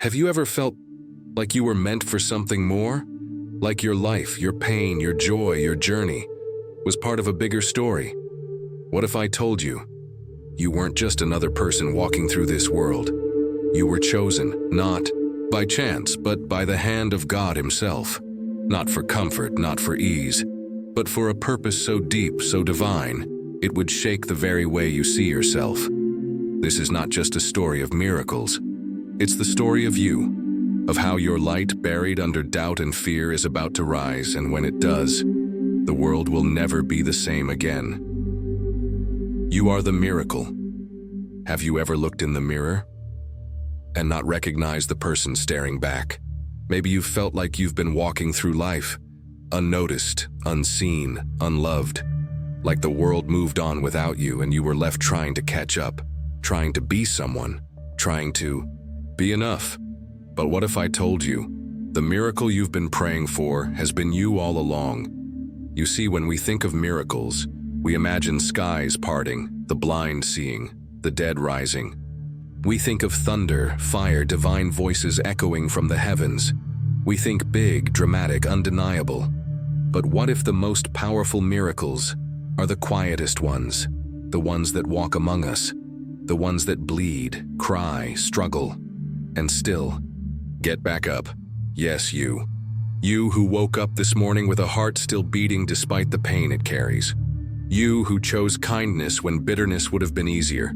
Have you ever felt like you were meant for something more? Like your life, your pain, your joy, your journey was part of a bigger story? What if I told you, you weren't just another person walking through this world? You were chosen, not by chance, but by the hand of God Himself. Not for comfort, not for ease, but for a purpose so deep, so divine, it would shake the very way you see yourself. This is not just a story of miracles. It's the story of you, of how your light buried under doubt and fear is about to rise, and when it does, the world will never be the same again. You are the miracle. Have you ever looked in the mirror and not recognized the person staring back? Maybe you've felt like you've been walking through life, unnoticed, unseen, unloved, like the world moved on without you and you were left trying to catch up, trying to be someone, trying to be enough. But what if I told you, the miracle you've been praying for has been you all along? You see, when we think of miracles, we imagine skies parting, the blind seeing, the dead rising. We think of thunder, fire, divine voices echoing from the heavens. We think big, dramatic, undeniable. But what if the most powerful miracles are the quietest ones, the ones that walk among us, the ones that bleed, cry, struggle, and still get back up? Yes, you. You who woke up this morning with a heart still beating despite the pain it carries. You who chose kindness when bitterness would have been easier.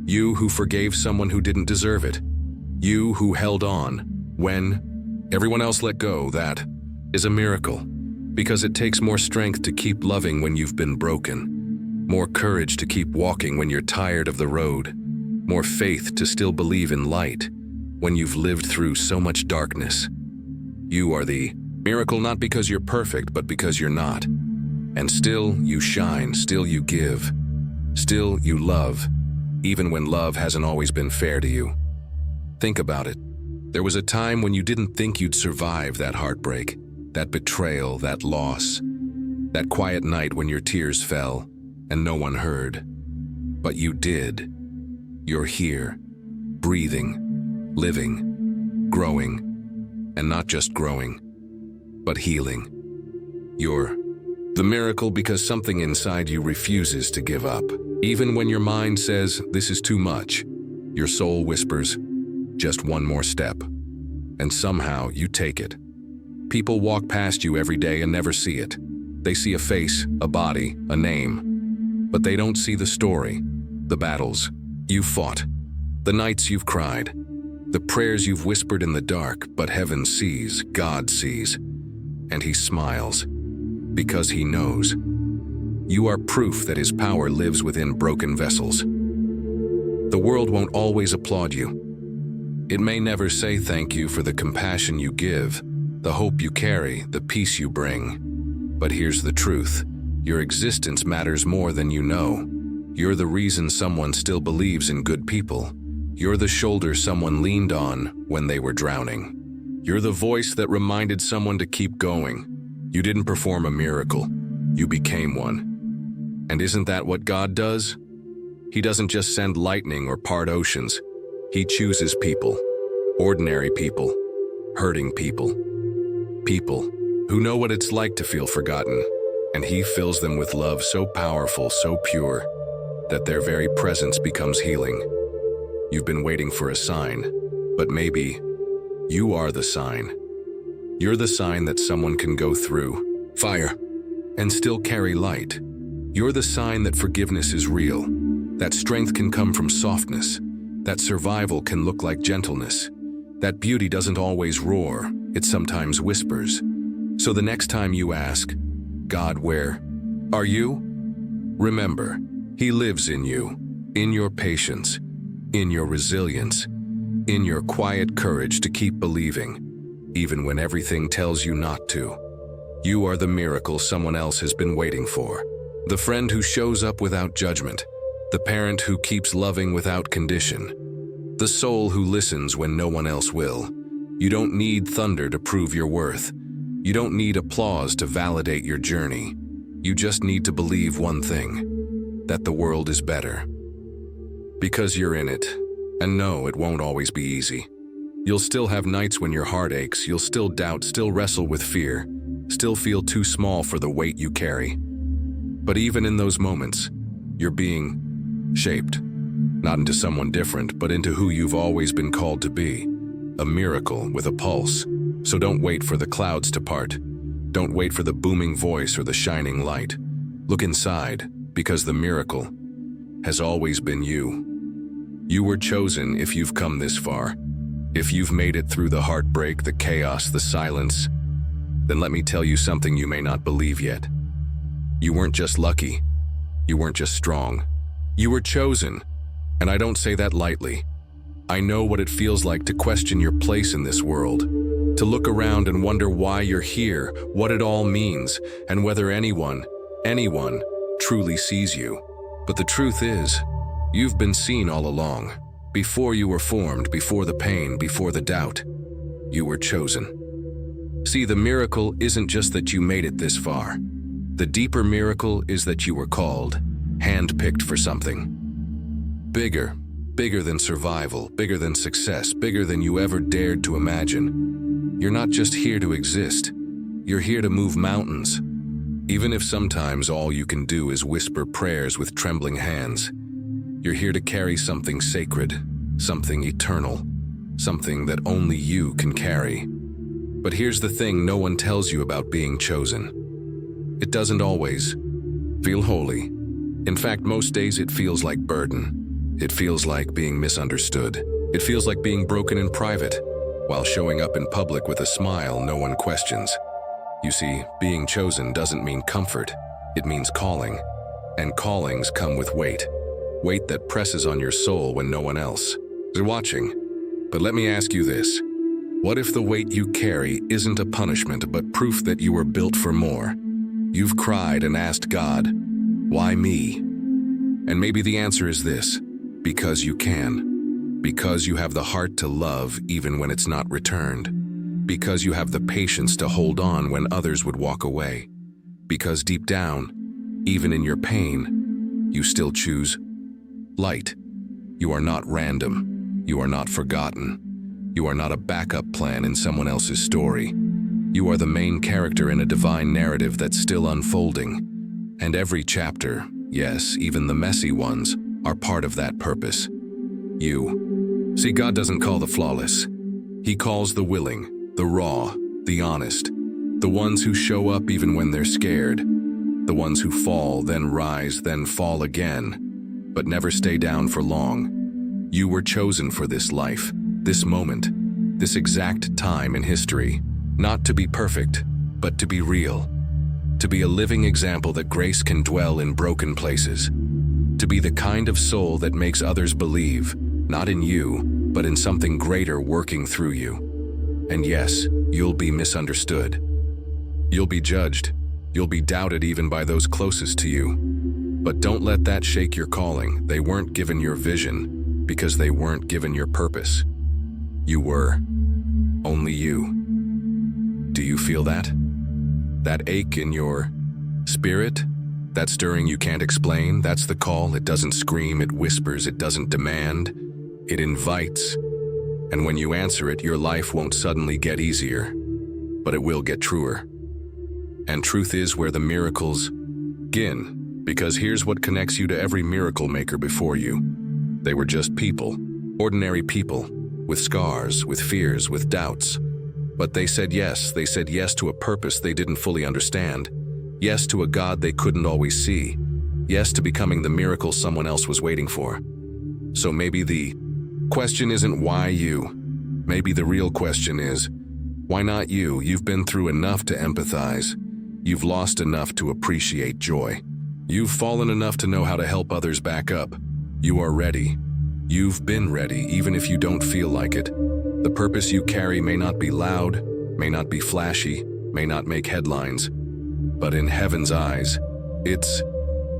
You who forgave someone who didn't deserve it. You who held on when everyone else let go. That is a miracle, because it takes more strength to keep loving when you've been broken, more courage to keep walking when you're tired of the road, more faith to still believe in light when you've lived through so much darkness. You are the miracle, not because you're perfect, but because you're not. And still you shine, still you give, still you love, even when love hasn't always been fair to you. Think about it. There was a time when you didn't think you'd survive that heartbreak, that betrayal, that loss, that quiet night when your tears fell and no one heard. But you did. You're here, breathing, living, growing, and not just growing, but healing. You're the miracle because something inside you refuses to give up. Even when your mind says, this is too much, your soul whispers, just one more step. And somehow you take it. People walk past you every day and never see it. They see a face, a body, a name. But they don't see the story, the battles you've fought, the nights you've cried, the prayers you've whispered in the dark. But heaven sees, God sees, and He smiles. Because He knows. You are proof that His power lives within broken vessels. The world won't always applaud you. It may never say thank you for the compassion you give, the hope you carry, the peace you bring. But here's the truth. Your existence matters more than you know. You're the reason someone still believes in good people. You're the shoulder someone leaned on when they were drowning. You're the voice that reminded someone to keep going. You didn't perform a miracle, you became one. And isn't that what God does? He doesn't just send lightning or part oceans. He chooses people, ordinary people, hurting people, people who know what it's like to feel forgotten, and He fills them with love so powerful, so pure, that their very presence becomes healing. You've been waiting for a sign, but maybe you are the sign. You're the sign that someone can go through fire and still carry light. You're the sign that forgiveness is real, that strength can come from softness, that survival can look like gentleness, that beauty doesn't always roar, it sometimes whispers. So the next time you ask, God, where are you? Remember, He lives in you, in your patience, in your resilience, in your quiet courage to keep believing, even when everything tells you not to. You are the miracle someone else has been waiting for. The friend who shows up without judgment. The parent who keeps loving without condition. The soul who listens when no one else will. You don't need thunder to prove your worth. You don't need applause to validate your journey. You just need to believe one thing, that the world is better. Because you're in it, and no, it won't always be easy. You'll still have nights when your heart aches, you'll still doubt, still wrestle with fear, still feel too small for the weight you carry. But even in those moments, you're being shaped, not into someone different, but into who you've always been called to be, a miracle with a pulse. So don't wait for the clouds to part. Don't wait for the booming voice or the shining light. Look inside, because the miracle has always been you. You were chosen if you've come this far. If you've made it through the heartbreak, the chaos, the silence, then let me tell you something you may not believe yet. You weren't just lucky. You weren't just strong. You were chosen, and I don't say that lightly. I know what it feels like to question your place in this world, to look around and wonder why you're here, what it all means, and whether anyone truly sees you. But the truth is, you've been seen all along. Before you were formed, before the pain, before the doubt, you were chosen. See, the miracle isn't just that you made it this far. The deeper miracle is that you were called, handpicked for something. Bigger than survival, bigger than success, bigger than you ever dared to imagine. You're not just here to exist. You're here to move mountains. Even if sometimes all you can do is whisper prayers with trembling hands, you're here to carry something sacred, something eternal, something that only you can carry. But here's the thing no one tells you about being chosen. It doesn't always feel holy. In fact, most days it feels like burden. It feels like being misunderstood. It feels like being broken in private, while showing up in public with a smile no one questions. You see, being chosen doesn't mean comfort. It means calling. And callings come with weight. Weight that presses on your soul when no one else is watching. But let me ask you this. What if the weight you carry isn't a punishment, but proof that you were built for more? You've cried and asked God, why me? And maybe the answer is this: because you can. Because you have the heart to love even when it's not returned. Because you have the patience to hold on when others would walk away. Because deep down, even in your pain, you still choose light. You are not random. You are not forgotten. You are not a backup plan in someone else's story. You are the main character in a divine narrative that's still unfolding. And every chapter, yes, even the messy ones, are part of that purpose. You. See, God doesn't call the flawless. He calls the willing, the raw, the honest, the ones who show up even when they're scared, the ones who fall, then rise, then fall again, but never stay down for long. You were chosen for this life, this moment, this exact time in history, not to be perfect, but to be real, to be a living example that grace can dwell in broken places, to be the kind of soul that makes others believe, not in you, but in something greater working through you. And yes, you'll be misunderstood. You'll be judged. You'll be doubted even by those closest to you. But don't let that shake your calling. They weren't given your vision because they weren't given your purpose. You were. Only you. Do you feel that? That ache in your spirit? That stirring you can't explain? That's the call. It doesn't scream, it whispers, it doesn't demand. It invites. And when you answer it, your life won't suddenly get easier, but it will get truer. And truth is where the miracles begin, because here's what connects you to every miracle maker before you. They were just people, ordinary people, with scars, with fears, with doubts. But they said yes to a purpose they didn't fully understand. Yes to a God they couldn't always see. Yes to becoming the miracle someone else was waiting for. So maybe the question isn't why you. Maybe the real question is, why not you? You've been through enough to empathize. You've lost enough to appreciate joy. You've fallen enough to know how to help others back up. You are ready. You've been ready, even if you don't feel like it. The purpose you carry may not be loud, may not be flashy, may not make headlines, but in heaven's eyes, it's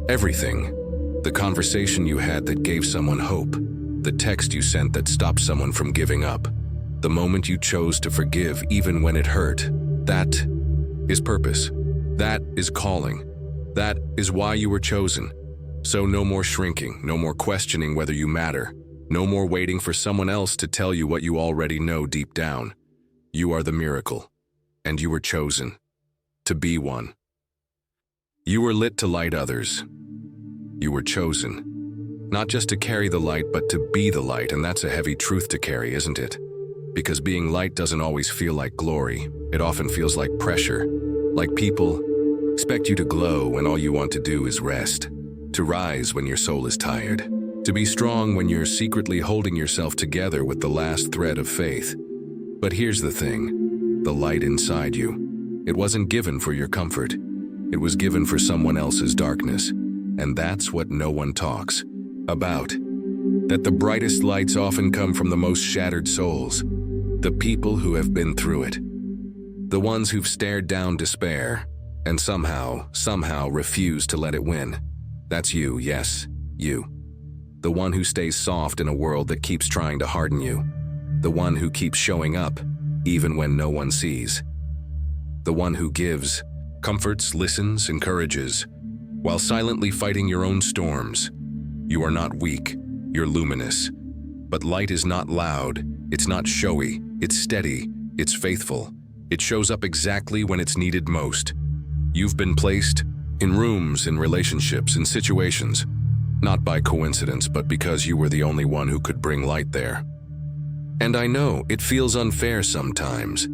everything. The conversation you had that gave someone hope, the text you sent that stopped someone from giving up, the moment you chose to forgive even when it hurt, that is purpose. That is calling. That is why you were chosen. So no more shrinking, no more questioning whether you matter. No more waiting for someone else to tell you what you already know deep down. You are the miracle, and you were chosen to be one. You were lit to light others. You were chosen, not just to carry the light, but to be the light, and that's a heavy truth to carry, isn't it? Because being light doesn't always feel like glory. It often feels like pressure, like people expect you to glow when all you want to do is rest, to rise when your soul is tired, to be strong when you're secretly holding yourself together with the last thread of faith. But here's the thing, the light inside you, it wasn't given for your comfort. It was given for someone else's darkness. And that's what no one talks about. That the brightest lights often come from the most shattered souls, the people who have been through it, the ones who've stared down despair and somehow refused to let it win. That's you, yes, you. The one who stays soft in a world that keeps trying to harden you. The one who keeps showing up, even when no one sees. The one who gives, comforts, listens, encourages, while silently fighting your own storms. You are not weak, you're luminous. But light is not loud, it's not showy, it's steady, it's faithful. It shows up exactly when it's needed most. You've been placed in rooms, in relationships, in situations, not by coincidence, but because you were the only one who could bring light there. And I know it feels unfair sometimes.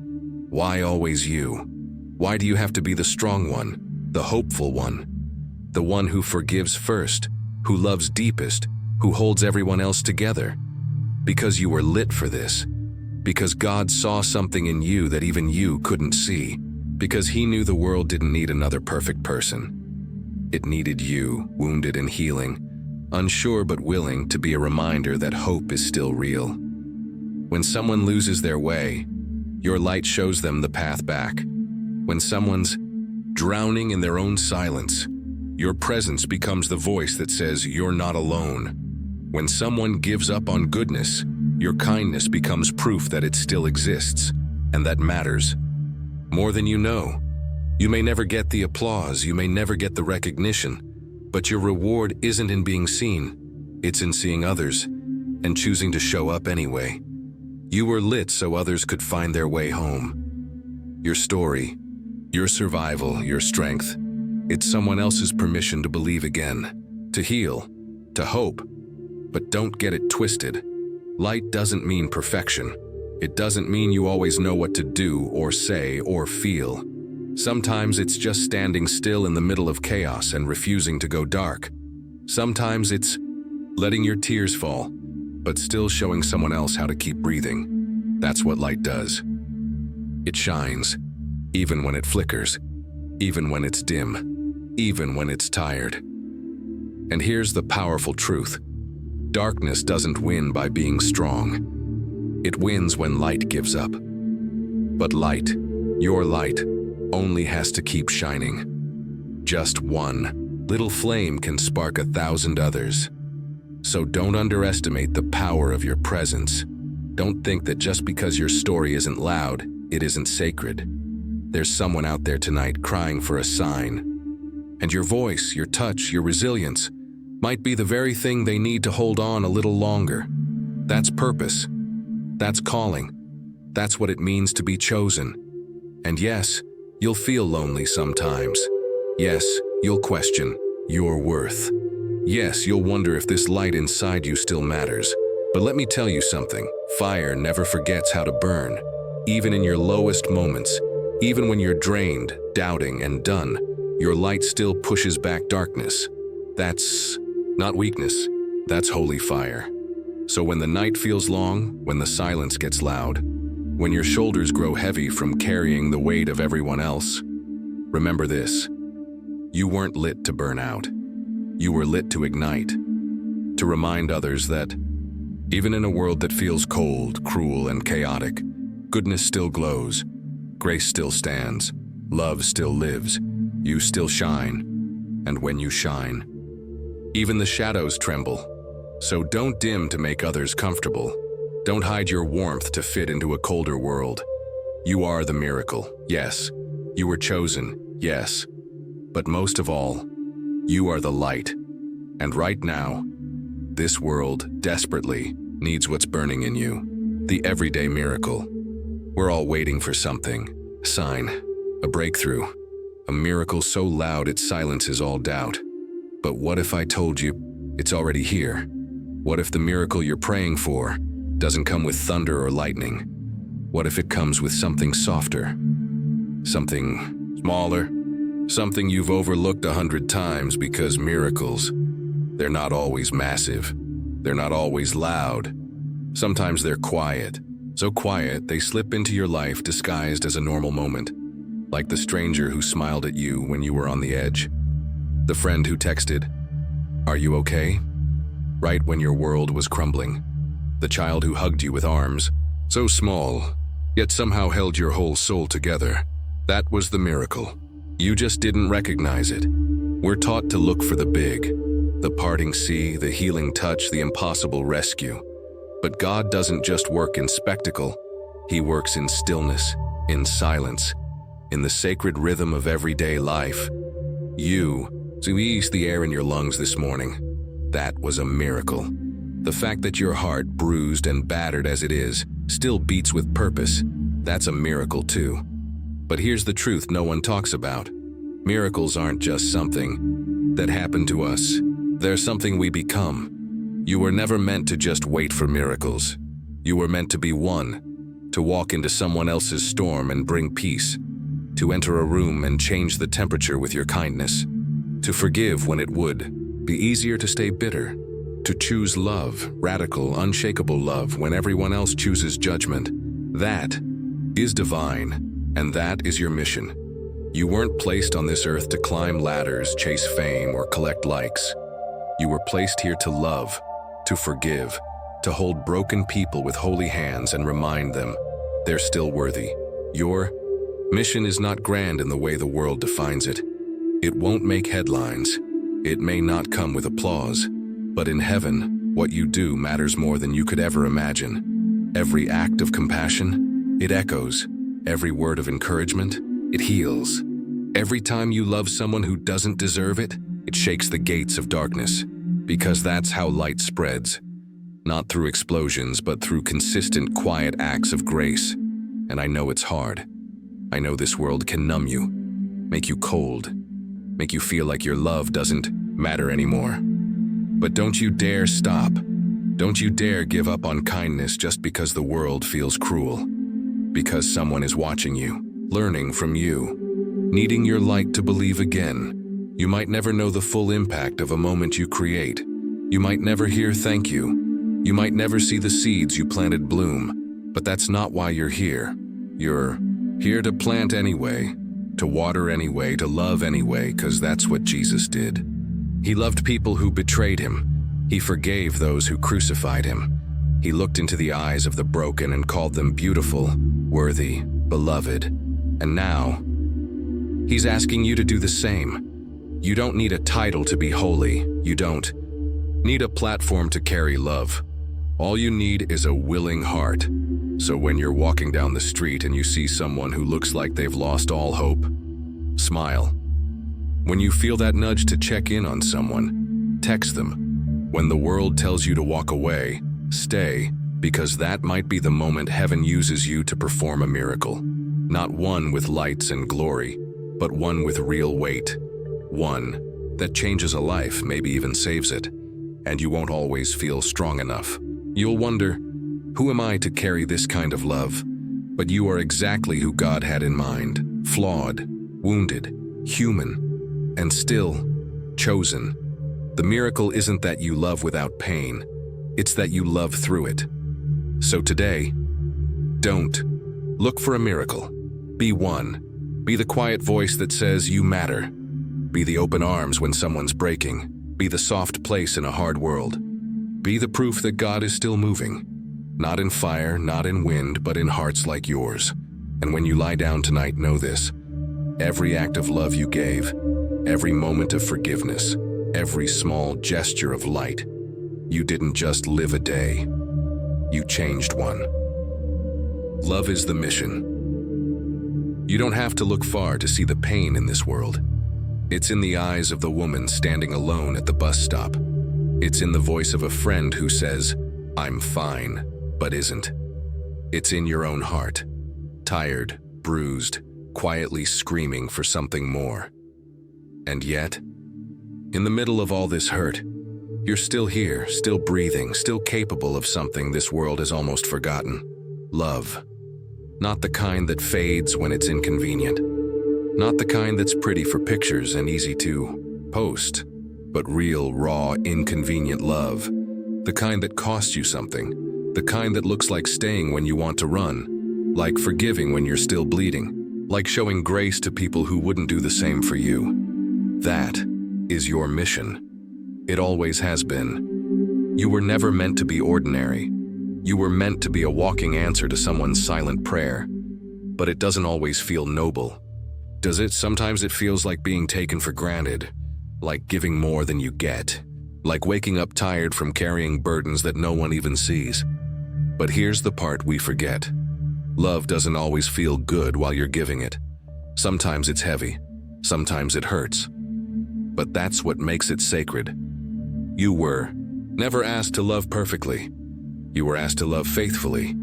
Why always you? Why do you have to be the strong one, the hopeful one, the one who forgives first, who loves deepest, who holds everyone else together? Because you were lit for this. Because God saw something in you that even you couldn't see. Because He knew the world didn't need another perfect person. It needed you, wounded and healing, unsure but willing to be a reminder that hope is still real. When someone loses their way, your light shows them the path back. When someone's drowning in their own silence, your presence becomes the voice that says you're not alone. When someone gives up on goodness, your kindness becomes proof that it still exists, and that matters. More than you know. You may never get the applause, you may never get the recognition, but your reward isn't in being seen, it's in seeing others, and choosing to show up anyway. You were lit so others could find their way home. Your story, your survival, your strength, it's someone else's permission to believe again, to heal, to hope. But don't get it twisted. Light doesn't mean perfection. It doesn't mean you always know what to do or say or feel. Sometimes it's just standing still in the middle of chaos and refusing to go dark. Sometimes it's letting your tears fall, but still showing someone else how to keep breathing. That's what light does. It shines, even when it flickers, even when it's dim, even when it's tired. And here's the powerful truth. Darkness doesn't win by being strong. It wins when light gives up. But light, your light, only has to keep shining. Just one little flame can spark 1,000 others. So don't underestimate the power of your presence. Don't think that just because your story isn't loud, it isn't sacred. There's someone out there tonight crying for a sign. And your voice, your touch, your resilience might be the very thing they need to hold on a little longer. That's purpose. That's calling. That's what it means to be chosen. And yes, you'll feel lonely sometimes. Yes, you'll question your worth. Yes, you'll wonder if this light inside you still matters. But let me tell you something. Fire never forgets how to burn. Even in your lowest moments, even when you're drained, doubting, and done, your light still pushes back darkness. That's not weakness. That's holy fire. So when the night feels long, when the silence gets loud, when your shoulders grow heavy from carrying the weight of everyone else, remember this. You weren't lit to burn out. You were lit to ignite, to remind others that even in a world that feels cold, cruel, and chaotic, goodness still glows, grace still stands, love still lives, you still shine, and when you shine, even the shadows tremble. So don't dim to make others comfortable. Don't hide your warmth to fit into a colder world. You are the miracle, yes. You were chosen, yes. But most of all, you are the light. And right now, this world desperately needs what's burning in you, the everyday miracle. We're all waiting for something, a sign, a breakthrough, a miracle so loud it silences all doubt. But what if I told you it's already here? What if the miracle you're praying for doesn't come with thunder or lightning? What if it comes with something softer, something smaller, something you've overlooked 100 times? Because miracles, they're not always massive. They're not always loud. Sometimes they're quiet. So quiet, they slip into your life disguised as a normal moment. Like the stranger who smiled at you when you were on the edge. The friend who texted, "Are you okay?" right when your world was crumbling. The child who hugged you with arms, so small, yet somehow held your whole soul together. That was the miracle. You just didn't recognize it. We're taught to look for the big, the parting sea, the healing touch, the impossible rescue. But God doesn't just work in spectacle. He works in stillness, in silence, in the sacred rhythm of everyday life. You squeezed the air in your lungs this morning. That was a miracle. The fact that your heart, bruised and battered as it is, still beats with purpose, that's a miracle too. But here's the truth no one talks about. Miracles aren't just something that happen to us. They're something we become. You were never meant to just wait for miracles. You were meant to be one, to walk into someone else's storm and bring peace, to enter a room and change the temperature with your kindness, to forgive when it would be easier to stay bitter, to choose love, radical, unshakable love when everyone else chooses judgment. That is divine, and that is your mission. You weren't placed on this earth to climb ladders, chase fame, or collect likes. You were placed here to love, to forgive, to hold broken people with holy hands and remind them they're still worthy. Your mission is not grand in the way the world defines it. It won't make headlines. It may not come with applause. But in heaven, what you do matters more than you could ever imagine. Every act of compassion, it echoes. Every word of encouragement, it heals. Every time you love someone who doesn't deserve it, it shakes the gates of darkness. Because that's how light spreads. Not through explosions, but through consistent, quiet acts of grace. And I know it's hard. I know this world can numb you, make you cold, make you feel like your love doesn't matter anymore. But don't you dare stop. Don't you dare give up on kindness just because the world feels cruel. Because someone is watching you, learning from you, needing your light to believe again. You might never know the full impact of a moment you create. You might never hear thank you. You might never see the seeds you planted bloom. But that's not why you're here. You're here to plant anyway, to water anyway, to love anyway, because that's what Jesus did. He loved people who betrayed him. He forgave those who crucified him. He looked into the eyes of the broken and called them beautiful, worthy, beloved. And now, he's asking you to do the same. You don't need a title to be holy. You don't need a platform to carry love. All you need is a willing heart. So when you're walking down the street and you see someone who looks like they've lost all hope, smile. When you feel that nudge to check in on someone, text them. When the world tells you to walk away, stay, because that might be the moment heaven uses you to perform a miracle. Not one with lights and glory, but one with real weight. One that changes a life, maybe even saves it. And you won't always feel strong enough. You'll wonder, who am I to carry this kind of love? But you are exactly who God had in mind. Flawed, wounded, human, and still chosen. The miracle isn't that you love without pain. It's that you love through it. So today, don't look for a miracle. Be one. Be the quiet voice that says you matter. Be the open arms when someone's breaking. Be the soft place in a hard world. Be the proof that God is still moving. Not in fire, not in wind, but in hearts like yours. And when you lie down tonight, know this. Every act of love you gave, every moment of forgiveness, every small gesture of light, you didn't just live a day. You changed one. Love is the mission. You don't have to look far to see the pain in this world. It's in the eyes of the woman standing alone at the bus stop. It's in the voice of a friend who says, I'm fine, but isn't. It's in your own heart, tired, bruised, quietly screaming for something more. And yet, in the middle of all this hurt, you're still here, still breathing, still capable of something this world has almost forgotten. Love. Not the kind that fades when it's inconvenient. Not the kind that's pretty for pictures and easy to post, but real, raw, inconvenient love. The kind that costs you something. The kind that looks like staying when you want to run. Like forgiving when you're still bleeding. Like showing grace to people who wouldn't do the same for you. That is your mission. It always has been. You were never meant to be ordinary. You were meant to be a walking answer to someone's silent prayer. But it doesn't always feel noble. Does it? Sometimes it feels like being taken for granted. Like giving more than you get. Like waking up tired from carrying burdens that no one even sees. But here's the part we forget. Love doesn't always feel good while you're giving it. Sometimes it's heavy. Sometimes it hurts. But that's what makes it sacred. You were never asked to love perfectly. You were asked to love faithfully,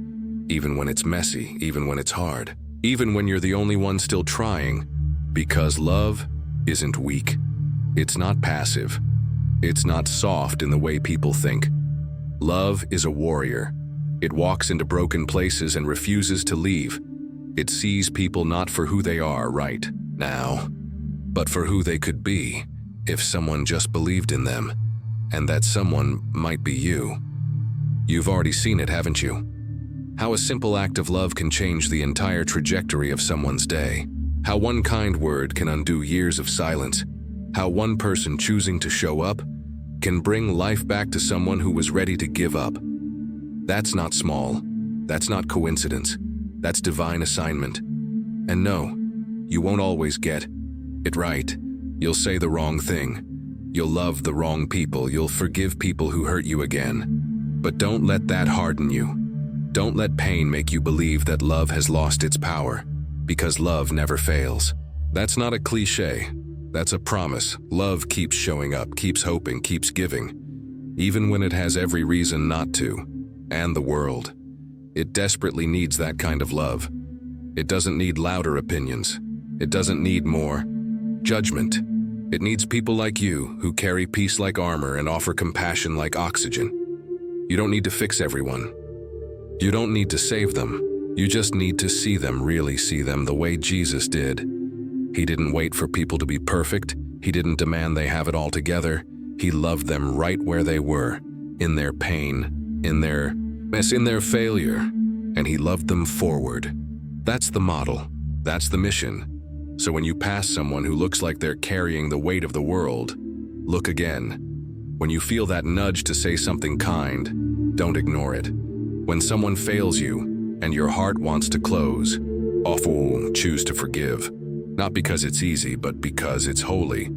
even when it's messy, even when it's hard, even when you're the only one still trying, because love isn't weak. It's not passive. It's not soft in the way people think. Love is a warrior. It walks into broken places and refuses to leave. It sees people not for who they are right now, but for who they could be if someone just believed in them, and that someone might be you. You've already seen it, haven't you? How a simple act of love can change the entire trajectory of someone's day. How one kind word can undo years of silence. How one person choosing to show up can bring life back to someone who was ready to give up. That's not small. That's not coincidence. That's divine assignment. And no, you won't always get it right. You'll say the wrong thing. You'll love the wrong people. You'll forgive people who hurt you again. But don't let that harden you. Don't let pain make you believe that love has lost its power, because love never fails. That's not a cliche. That's a promise. Love keeps showing up, keeps hoping, keeps giving, even when it has every reason not to. And the world. It desperately needs that kind of love. It doesn't need louder opinions. It doesn't need more judgment. It needs people like you who carry peace like armor and offer compassion like oxygen. You don't need to fix everyone. You don't need to save them. You just need to see them, really see them the way Jesus did. He didn't wait for people to be perfect. He didn't demand they have it all together. He loved them right where they were, in their pain, in their mess, in their failure, and he loved them forward. That's the model. That's the mission. So when you pass someone who looks like they're carrying the weight of the world, look again. When you feel that nudge to say something kind, don't ignore it. When someone fails you and your heart wants to close, choose to forgive. Not because it's easy, but because it's holy.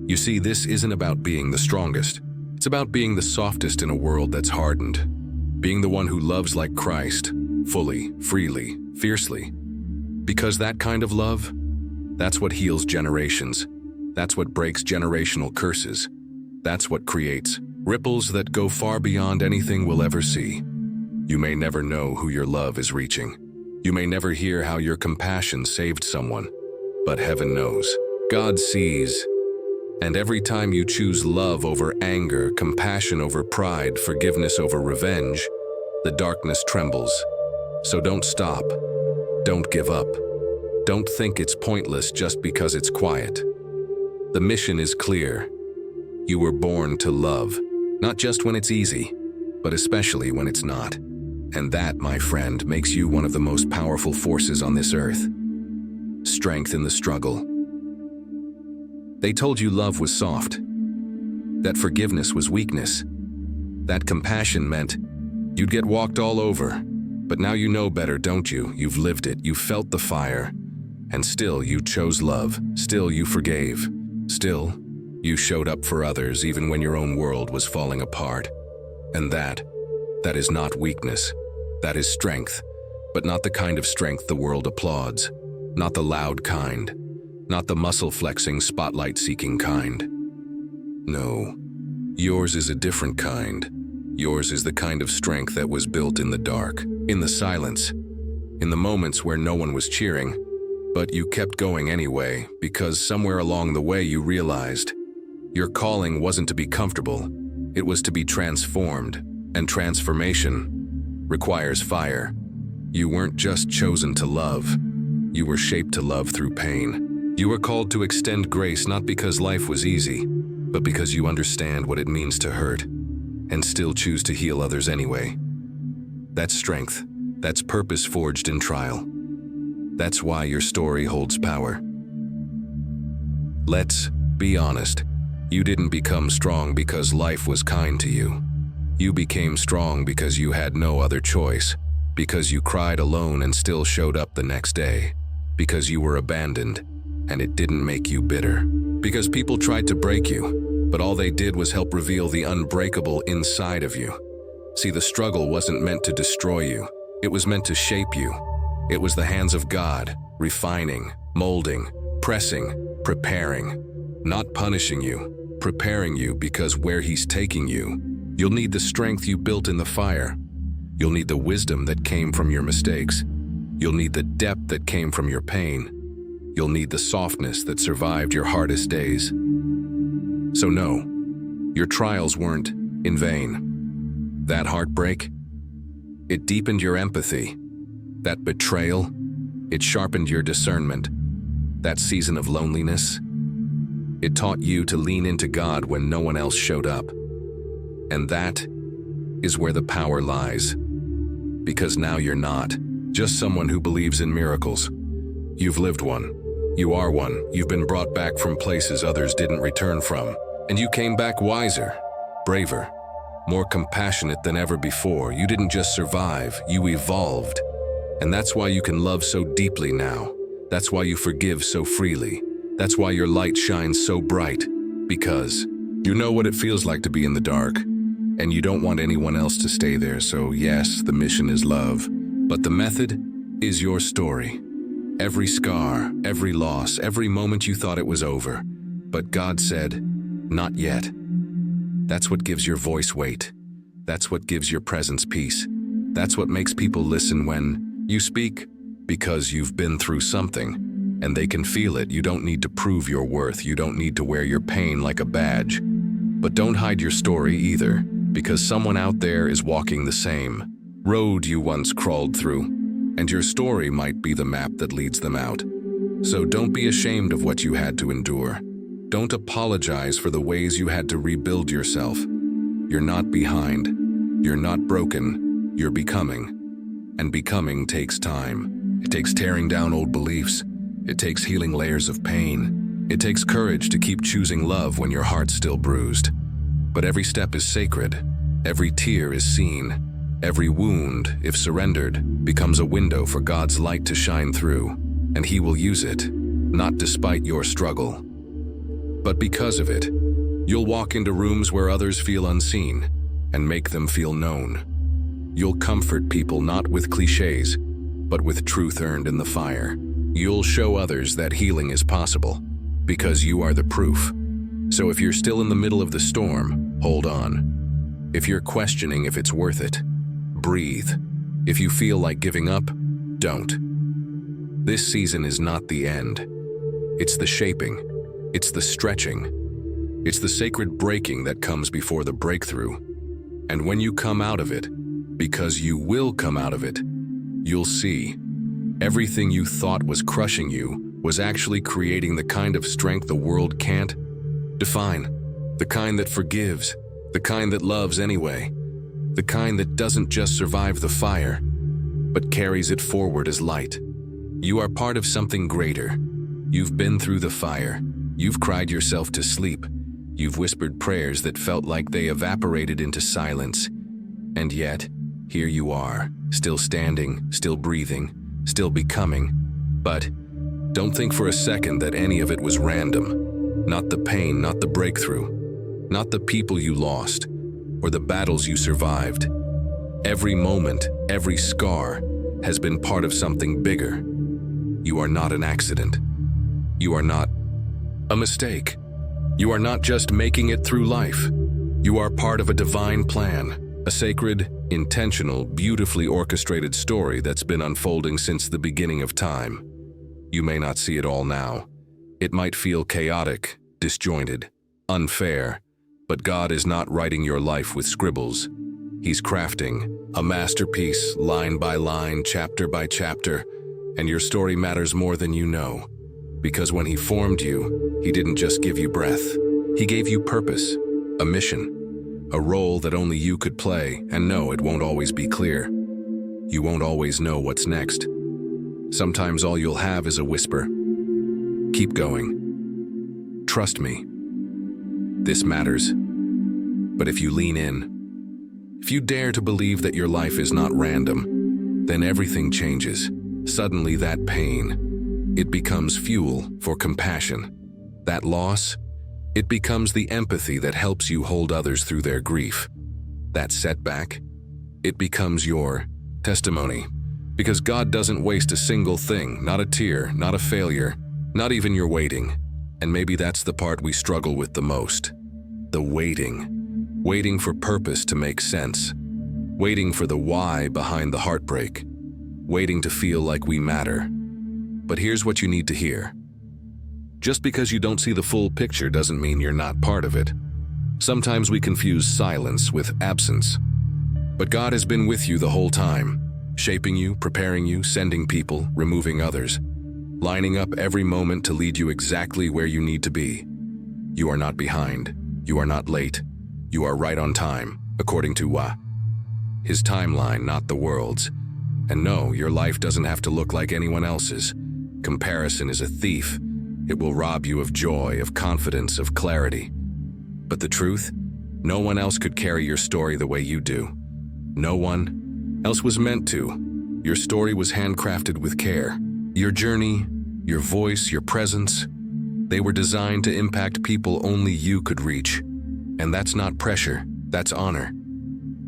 You see, this isn't about being the strongest. It's about being the softest in a world that's hardened. Being the one who loves like Christ, fully, freely, fiercely. Because that kind of love, that's what heals generations. That's what breaks generational curses. That's what creates ripples that go far beyond anything we'll ever see. You may never know who your love is reaching. You may never hear how your compassion saved someone. But heaven knows. God sees. And every time you choose love over anger, compassion over pride, forgiveness over revenge, the darkness trembles. So don't stop. Don't give up. Don't think it's pointless just because it's quiet. The mission is clear. You were born to love, not just when it's easy, but especially when it's not. And that, my friend, makes you one of the most powerful forces on this earth. Strength in the struggle. They told you love was soft, that forgiveness was weakness, that compassion meant you'd get walked all over. But now you know better, don't you? You've lived it, you felt the fire, and still you chose love, still you forgave, still you showed up for others even when your own world was falling apart. And that is not weakness, that is strength, but not the kind of strength the world applauds, not the loud kind, not the muscle-flexing, spotlight-seeking kind. No, yours is a different kind. Yours is the kind of strength that was built in the dark, in the silence, in the moments where no one was cheering, but you kept going anyway because somewhere along the way you realized your calling wasn't to be comfortable, it was to be transformed, and transformation requires fire. You weren't just chosen to love, you were shaped to love through pain. You were called to extend grace not because life was easy, but because you understand what it means to hurt, and still choose to heal others anyway. That's strength. That's purpose forged in trial. That's why your story holds power. Let's be honest. You didn't become strong because life was kind to you. You became strong because you had no other choice, because you cried alone and still showed up the next day, because you were abandoned, and it didn't make you bitter. Because people tried to break you, but all they did was help reveal the unbreakable inside of you. See, the struggle wasn't meant to destroy you. It was meant to shape you. It was the hands of God, refining, molding, pressing, preparing, not punishing you, preparing you, because where He's taking you, you'll need the strength you built in the fire. You'll need the wisdom that came from your mistakes. You'll need the depth that came from your pain. You'll need the softness that survived your hardest days. So no, your trials weren't in vain. That heartbreak, it deepened your empathy. That betrayal, it sharpened your discernment. That season of loneliness, it taught you to lean into God when no one else showed up. And that is where the power lies. Because now you're not just someone who believes in miracles. You've lived one. You are one. You've been brought back from places others didn't return from. And you came back wiser, braver, more compassionate than ever before. You didn't just survive, you evolved. And that's why you can love so deeply now. That's why you forgive so freely. That's why your light shines so bright. Because you know what it feels like to be in the dark. And you don't want anyone else to stay there. So yes, the mission is love. But the method is your story. Every scar, every loss, every moment you thought it was over. But God said, not yet. That's what gives your voice weight. That's what gives your presence peace. That's what makes people listen when you speak, because you've been through something. And they can feel it. You don't need to prove your worth. You don't need to wear your pain like a badge. But don't hide your story either, because someone out there is walking the same road you once crawled through, and your story might be the map that leads them out. So don't be ashamed of what you had to endure. Don't apologize for the ways you had to rebuild yourself. You're not behind. You're not broken. You're becoming. And becoming takes time. It takes tearing down old beliefs. It takes healing layers of pain. It takes courage to keep choosing love when your heart's still bruised. But every step is sacred. Every tear is seen. Every wound, if surrendered, becomes a window for God's light to shine through. And He will use it, not despite your struggle, but because of it. You'll walk into rooms where others feel unseen and make them feel known. You'll comfort people not with cliches, but with truth earned in the fire. You'll show others that healing is possible, because you are the proof. So if you're still in the middle of the storm, hold on. If you're questioning if it's worth it, breathe. If you feel like giving up, don't. This season is not the end. It's the shaping. It's the stretching. It's the sacred breaking that comes before the breakthrough. And when you come out of it, because you will come out of it, you'll see everything you thought was crushing you was actually creating the kind of strength the world can't define. The kind that forgives, the kind that loves anyway, the kind that doesn't just survive the fire, but carries it forward as light. You are part of something greater. You've been through the fire. You've cried yourself to sleep. You've whispered prayers that felt like they evaporated into silence. And yet, here you are, still standing, still breathing, still becoming. But don't think for a second that any of it was random. Not the pain, not the breakthrough, not the people you lost, or the battles you survived. Every moment, every scar has been part of something bigger. You are not an accident. You are not a mistake. You are not just making it through life. You are part of a divine plan. A sacred, intentional, beautifully orchestrated story that's been unfolding since the beginning of time. You may not see it all now. It might feel chaotic, disjointed, unfair, but God is not writing your life with scribbles. He's crafting a masterpiece, line by line, chapter by chapter, and your story matters more than you know. Because when He formed you, He didn't just give you breath. He gave you purpose, a mission, a role that only you could play, and no, it won't always be clear. You won't always know what's next. Sometimes all you'll have is a whisper. Keep going. Trust me. This matters. But if you lean in, if you dare to believe that your life is not random, then everything changes. Suddenly that pain, it becomes fuel for compassion. That loss, it becomes the empathy that helps you hold others through their grief. That setback, it becomes your testimony. Because God doesn't waste a single thing, not a tear, not a failure, not even your waiting. And maybe that's the part we struggle with the most. The waiting. Waiting for purpose to make sense. Waiting for the why behind the heartbreak. Waiting to feel like we matter. But here's what you need to hear. Just because you don't see the full picture doesn't mean you're not part of it. Sometimes we confuse silence with absence. But God has been with you the whole time, shaping you, preparing you, sending people, removing others, lining up every moment to lead you exactly where you need to be. You are not behind. You are not late. You are right on time, according to His timeline, not the world's. And no, your life doesn't have to look like anyone else's. Comparison is a thief. It will rob you of joy, of confidence, of clarity. But the truth? No one else could carry your story the way you do. No one else was meant to. Your story was handcrafted with care. Your journey, your voice, your presence, they were designed to impact people only you could reach. And that's not pressure, that's honor.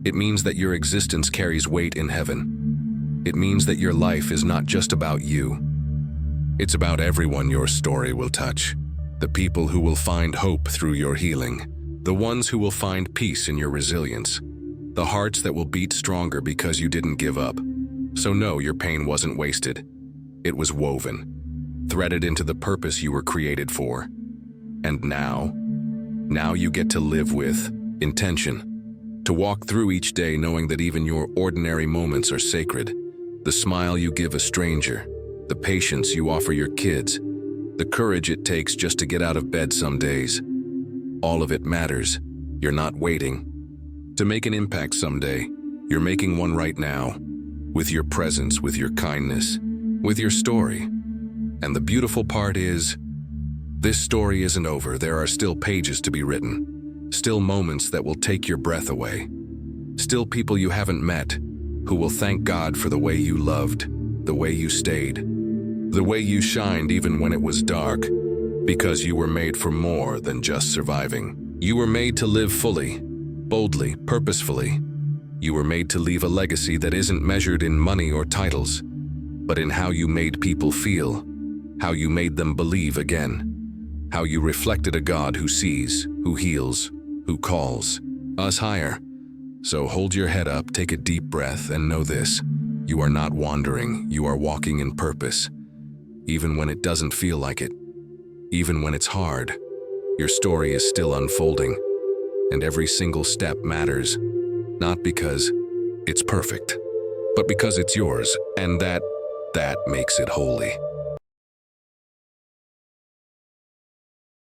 It means that your existence carries weight in heaven. It means that your life is not just about you. It's about everyone your story will touch. The people who will find hope through your healing. The ones who will find peace in your resilience. The hearts that will beat stronger because you didn't give up. So no, your pain wasn't wasted. It was woven, threaded into the purpose you were created for. And now you get to live with intention. To walk through each day knowing that even your ordinary moments are sacred. The smile you give a stranger, the patience you offer your kids, the courage it takes just to get out of bed some days. All of it matters. You're not waiting to make an impact someday. You're making one right now, with your presence, with your kindness, with your story. And the beautiful part is, this story isn't over. There are still pages to be written, still moments that will take your breath away, still people you haven't met who will thank God for the way you loved, the way you stayed, the way you shined even when it was dark, because you were made for more than just surviving. You were made to live fully, boldly, purposefully. You were made to leave a legacy that isn't measured in money or titles, but in how you made people feel, how you made them believe again, how you reflected a God who sees, who heals, who calls us higher. So hold your head up, take a deep breath, and know this: you are not wandering, you are walking in purpose. Even when it doesn't feel like it, even when it's hard, your story is still unfolding, and every single step matters, not because it's perfect, but because it's yours, and that makes it holy.